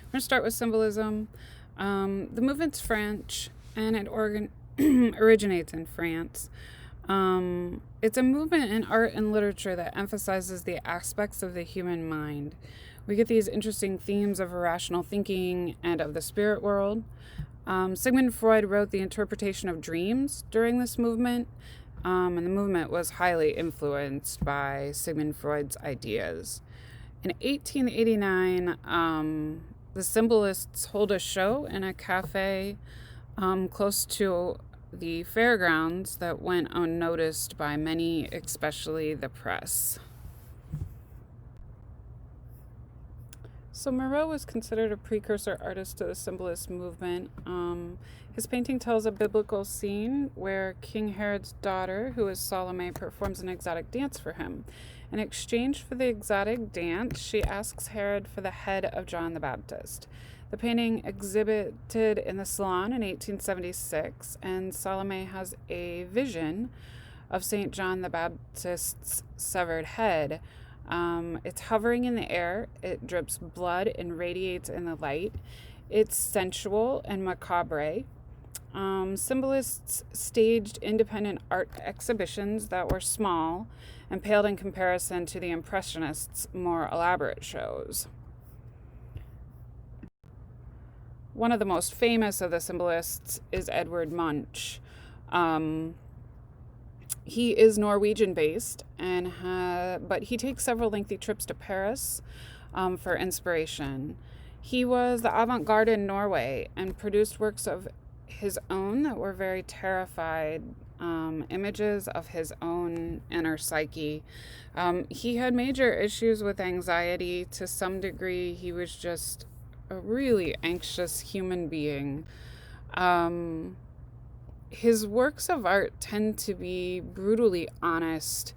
I'm going to start with symbolism. The movement's French, and it originates in France. It's a movement in art and literature that emphasizes the aspects of the human mind. We get these interesting themes of irrational thinking and of the spirit world. Sigmund Freud wrote The Interpretation of Dreams during this movement, and the movement was highly influenced by Sigmund Freud's ideas. In 1889, the symbolists hold a show in a cafe close to the fairgrounds that went unnoticed by many, especially the press. So Moreau was considered a precursor artist to the symbolist movement. His painting tells a biblical scene where King Herod's daughter, who is Salome, performs an exotic dance for him. In exchange for the exotic dance, she asks Herod for the head of John the Baptist. The painting exhibited in the Salon in 1876, and Salome has a vision of St. John the Baptist's severed head. It's hovering in the air, it drips blood and radiates in the light. It's sensual and macabre. Symbolists staged independent art exhibitions that were small and paled in comparison to the Impressionists' more elaborate shows. One of the most famous of the symbolists is Edvard Munch. He is Norwegian-based, but he takes several lengthy trips to Paris for inspiration. He was the avant-garde in Norway and produced works of his own that were very terrified images of his own inner psyche. He had major issues with anxiety. To some degree, he was just a really anxious human being. His works of art tend to be brutally honest.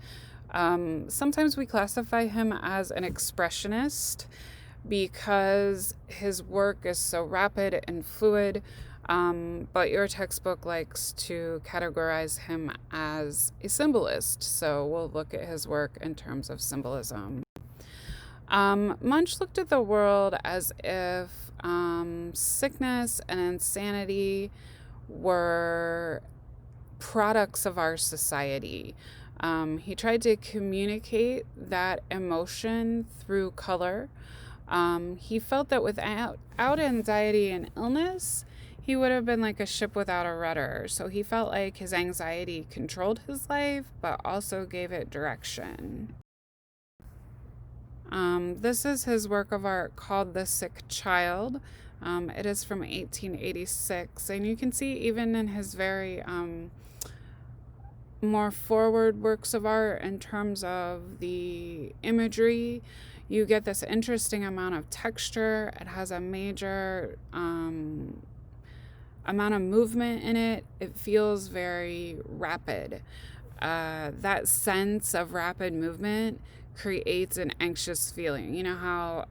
Sometimes we classify him as an expressionist because his work is so rapid and fluid, but your textbook likes to categorize him as a symbolist, so we'll look at his work in terms of symbolism. Munch looked at the world as if sickness and insanity were products of our society. He tried to communicate that emotion through color. He felt that without anxiety and illness, he would have been like a ship without a rudder. So he felt like his anxiety controlled his life, but also gave it direction. This is his work of art called The Sick Child. It is from 1886, and you can see even in his very more forward works of art in terms of the imagery, you get this interesting amount of texture. It has a major amount of movement in it. It feels very rapid. That sense of rapid movement creates an anxious feeling. You know how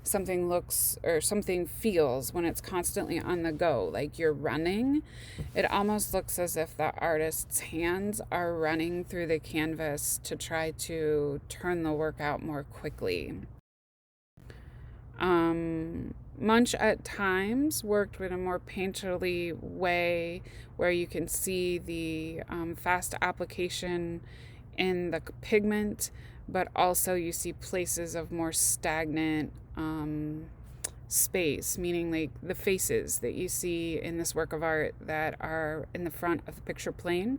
something looks or something feels when it's constantly on the go, like you're running. It almost looks as if the artist's hands are running through the canvas to try to turn the work out more quickly. Munch at times worked in a more painterly way where you can see the fast application in the pigment, but also you see places of more stagnant space, meaning like the faces that you see in this work of art that are in the front of the picture plane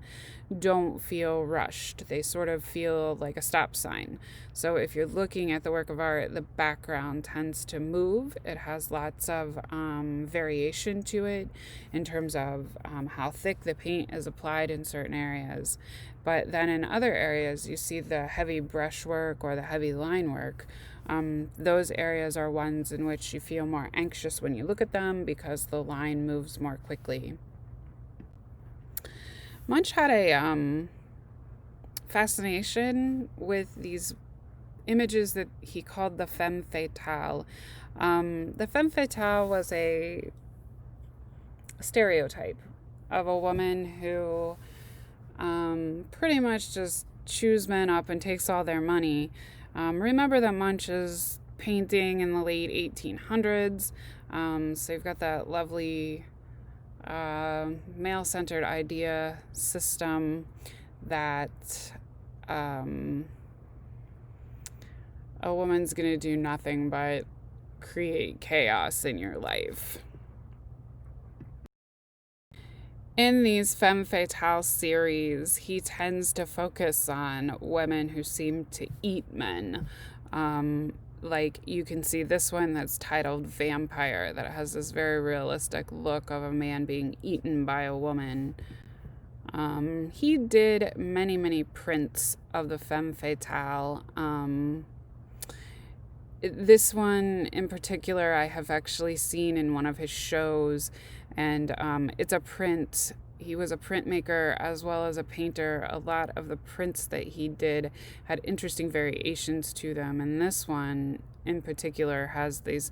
don't feel rushed. They sort of feel like a stop sign. So if you're looking at the work of art, the background tends to move. It has lots of variation to it in terms of how thick the paint is applied in certain areas. But then in other areas, you see the heavy brushwork or the heavy line work. Those areas are ones in which you feel more anxious when you look at them because the line moves more quickly. Munch had a fascination with these images that he called the femme fatale. The femme fatale was a stereotype of a woman who pretty much just chews men up and takes all their money. Remember that Munch is painting in the late 1800s. So you've got that lovely male-centered idea system that a woman's going to do nothing but create chaos in your life. In these femme fatale series, he tends to focus on women who seem to eat men. Like you can see this one that's titled Vampire, that has this very realistic look of a man being eaten by a woman. He did many, many prints of the femme fatale. This one in particular I have actually seen in one of his shows, and it's a print. He was a printmaker as well as a painter. A lot of the prints that he did had interesting variations to them, and this one in particular has these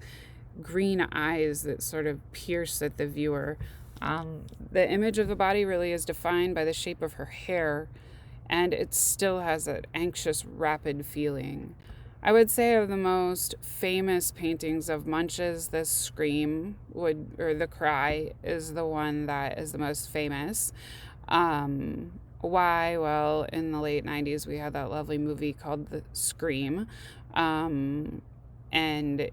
green eyes that sort of pierce at the viewer. The image of the body really is defined by the shape of her hair, and it still has that anxious, rapid feeling. I would say of the most famous paintings of Munch's, the Scream or the Cry is the one that is the most famous. Why? Well, in the late 90s, we had that lovely movie called The Scream. And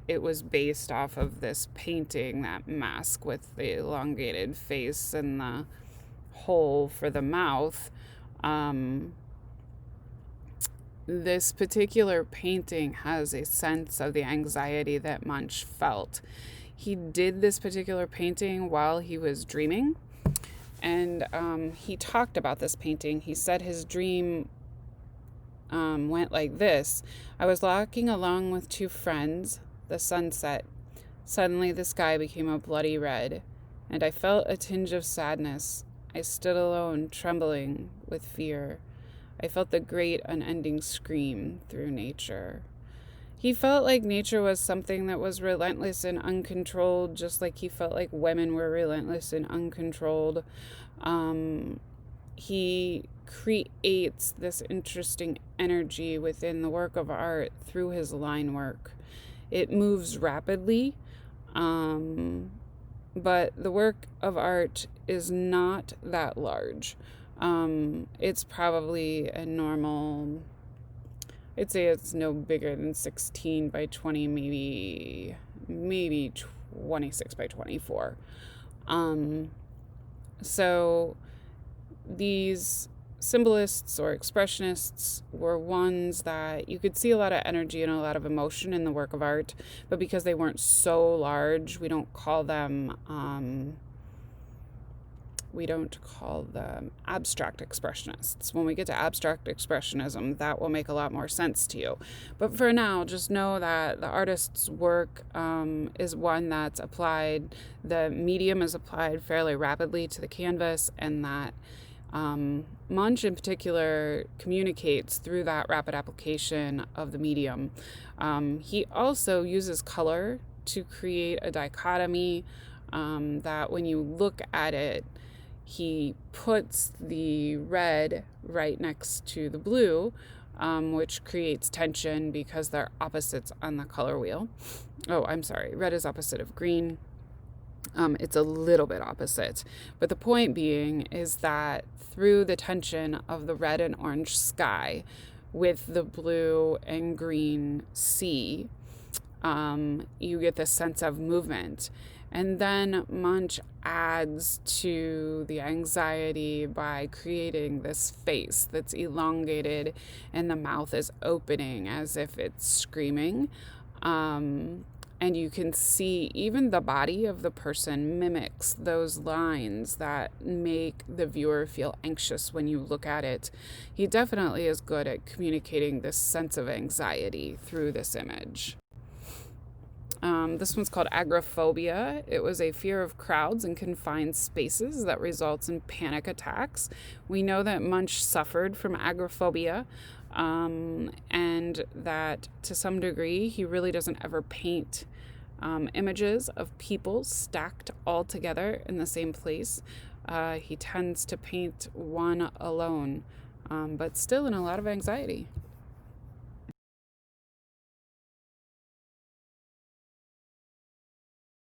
it was based off of this painting, that mask with the elongated face and the hole for the mouth. This particular painting has a sense of the anxiety that Munch felt. He did this particular painting while he was dreaming, and he talked about this painting. He said his dream went like this. I was walking along with two friends. The sun set. Suddenly the sky became a bloody red, and I felt a tinge of sadness. I stood alone, trembling with fear. I felt the great unending scream through nature. He felt like nature was something that was relentless and uncontrolled, just like he felt like women were relentless and uncontrolled. He creates this interesting energy within the work of art through his line work. It moves rapidly, but the work of art is not that large. It's probably a normal, I'd say it's no bigger than 16 by 20, maybe 26 by 24. So these symbolists or expressionists were ones that you could see a lot of energy and a lot of emotion in the work of art, but because they weren't so large, we don't call them abstract expressionists. When we get to abstract expressionism, that will make a lot more sense to you. But for now, just know that the artist's work is one that's applied, the medium is applied fairly rapidly to the canvas, and that Munch in particular communicates through that rapid application of the medium. He also uses color to create a dichotomy that when you look at it, he puts the red right next to the blue, which creates tension because they're opposites on the color wheel. Oh, I'm sorry. Red is opposite of green. It's a little bit opposite. But the point being is that through the tension of the red and orange sky with the blue and green sea, you get this sense of movement. And then Munch adds to the anxiety by creating this face that's elongated and the mouth is opening as if it's screaming. And you can see even the body of the person mimics those lines that make the viewer feel anxious when you look at it. He definitely is good at communicating this sense of anxiety through this image. This one's called agoraphobia. It was a fear of crowds and confined spaces that results in panic attacks. We know that Munch suffered from agoraphobia, and that to some degree he really doesn't ever paint images of people stacked all together in the same place. He tends to paint one alone, but still in a lot of anxiety.